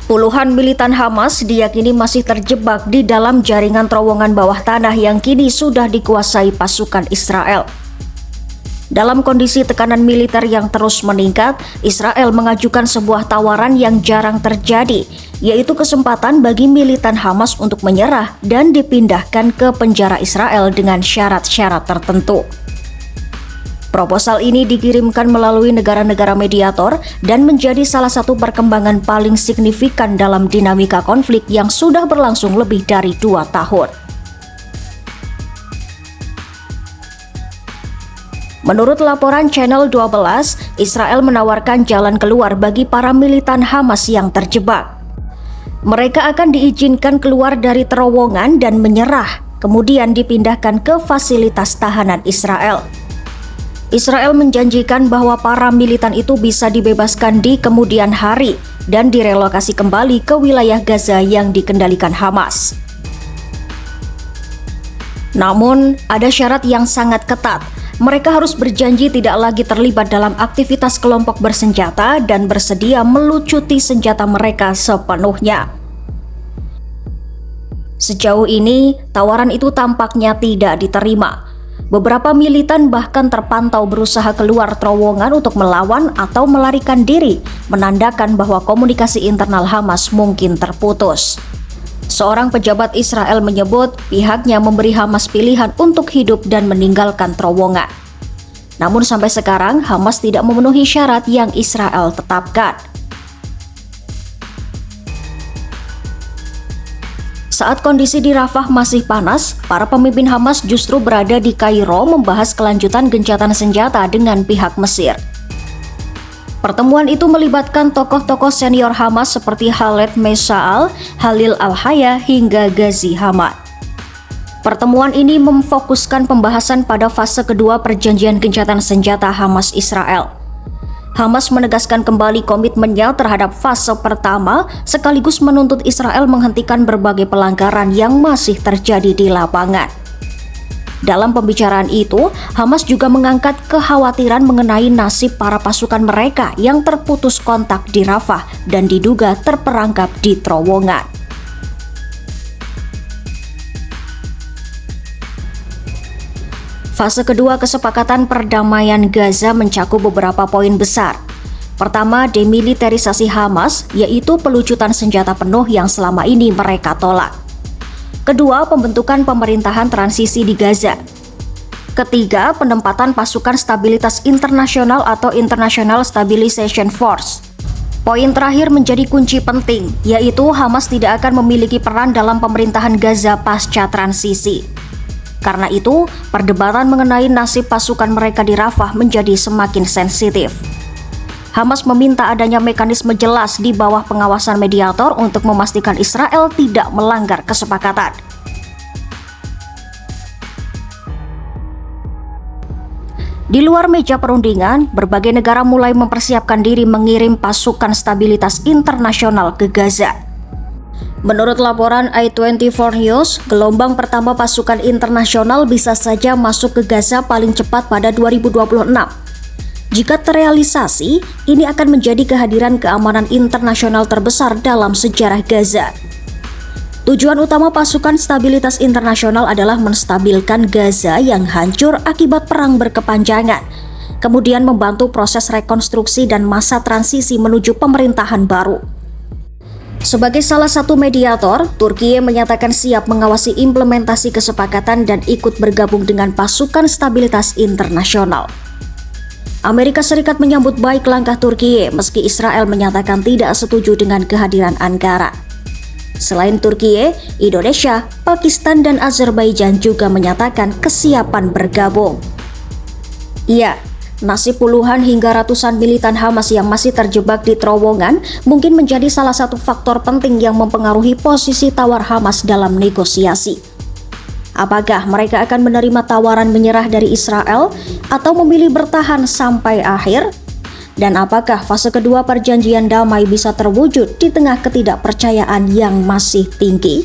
Puluhan militan Hamas diyakini masih terjebak di dalam jaringan terowongan bawah tanah yang kini sudah dikuasai pasukan Israel. Dalam kondisi tekanan militer yang terus meningkat, Israel mengajukan sebuah tawaran yang jarang terjadi, yaitu kesempatan bagi militan Hamas untuk menyerah dan dipindahkan ke penjara Israel dengan syarat-syarat tertentu. Proposal ini dikirimkan melalui negara-negara mediator dan menjadi salah satu perkembangan paling signifikan dalam dinamika konflik yang sudah berlangsung lebih dari 2 tahun. Menurut laporan Channel 12, Israel menawarkan jalan keluar bagi para militan Hamas yang terjebak. Mereka akan diizinkan keluar dari terowongan dan menyerah, kemudian dipindahkan ke fasilitas tahanan Israel. Israel menjanjikan bahwa para militan itu bisa dibebaskan di kemudian hari dan direlokasi kembali ke wilayah Gaza yang dikendalikan Hamas. Namun, ada syarat yang sangat ketat. Mereka harus berjanji tidak lagi terlibat dalam aktivitas kelompok bersenjata dan bersedia melucuti senjata mereka sepenuhnya. Sejauh ini, tawaran itu tampaknya tidak diterima. Beberapa militan bahkan terpantau berusaha keluar terowongan untuk melawan atau melarikan diri, menandakan bahwa komunikasi internal Hamas mungkin terputus. Seorang pejabat Israel menyebut pihaknya memberi Hamas pilihan untuk hidup dan meninggalkan terowongan. Namun sampai sekarang Hamas tidak memenuhi syarat yang Israel tetapkan. Saat kondisi di Rafah masih panas, para pemimpin Hamas justru berada di Kairo membahas kelanjutan gencatan senjata dengan pihak Mesir. Pertemuan itu melibatkan tokoh-tokoh senior Hamas seperti Khaled Meshaal, Khalil Al-Haya, hingga Ghazi Hamad. Pertemuan ini memfokuskan pembahasan pada fase kedua perjanjian gencatan senjata Hamas-Israel. Hamas menegaskan kembali komitmennya terhadap fase pertama, sekaligus menuntut Israel menghentikan berbagai pelanggaran yang masih terjadi di lapangan. Dalam pembicaraan itu, Hamas juga mengangkat kekhawatiran mengenai nasib para pasukan mereka yang terputus kontak di Rafah dan diduga terperangkap di terowongan. Fase kedua kesepakatan perdamaian Gaza mencakup beberapa poin besar. Pertama, demilitarisasi Hamas, yaitu pelucutan senjata penuh yang selama ini mereka tolak. Kedua, pembentukan pemerintahan transisi di Gaza. Ketiga, penempatan pasukan stabilitas internasional atau International Stabilization Force. Poin terakhir menjadi kunci penting, yaitu Hamas tidak akan memiliki peran dalam pemerintahan Gaza pasca transisi. Karena itu, perdebatan mengenai nasib pasukan mereka di Rafah menjadi semakin sensitif. Hamas meminta adanya mekanisme jelas di bawah pengawasan mediator untuk memastikan Israel tidak melanggar kesepakatan. Di luar meja perundingan, berbagai negara mulai mempersiapkan diri mengirim pasukan stabilitas internasional ke Gaza. Menurut laporan i24 News, gelombang pertama pasukan internasional bisa saja masuk ke Gaza paling cepat pada 2026. Jika terrealisasi, ini akan menjadi kehadiran keamanan internasional terbesar dalam sejarah Gaza. Tujuan utama pasukan stabilitas internasional adalah menstabilkan Gaza yang hancur akibat perang berkepanjangan, kemudian membantu proses rekonstruksi dan masa transisi menuju pemerintahan baru. Sebagai salah satu mediator, Turki menyatakan siap mengawasi implementasi kesepakatan dan ikut bergabung dengan pasukan stabilitas internasional. Amerika Serikat menyambut baik langkah Turki meski Israel menyatakan tidak setuju dengan kehadiran Ankara. Selain Turki, Indonesia, Pakistan, dan Azerbaijan juga menyatakan kesiapan bergabung. Iya, nasib puluhan hingga ratusan militan Hamas yang masih terjebak di terowongan mungkin menjadi salah satu faktor penting yang mempengaruhi posisi tawar Hamas dalam negosiasi. Apakah mereka akan menerima tawaran menyerah dari Israel atau memilih bertahan sampai akhir? Dan apakah fase kedua perjanjian damai bisa terwujud di tengah ketidakpercayaan yang masih tinggi?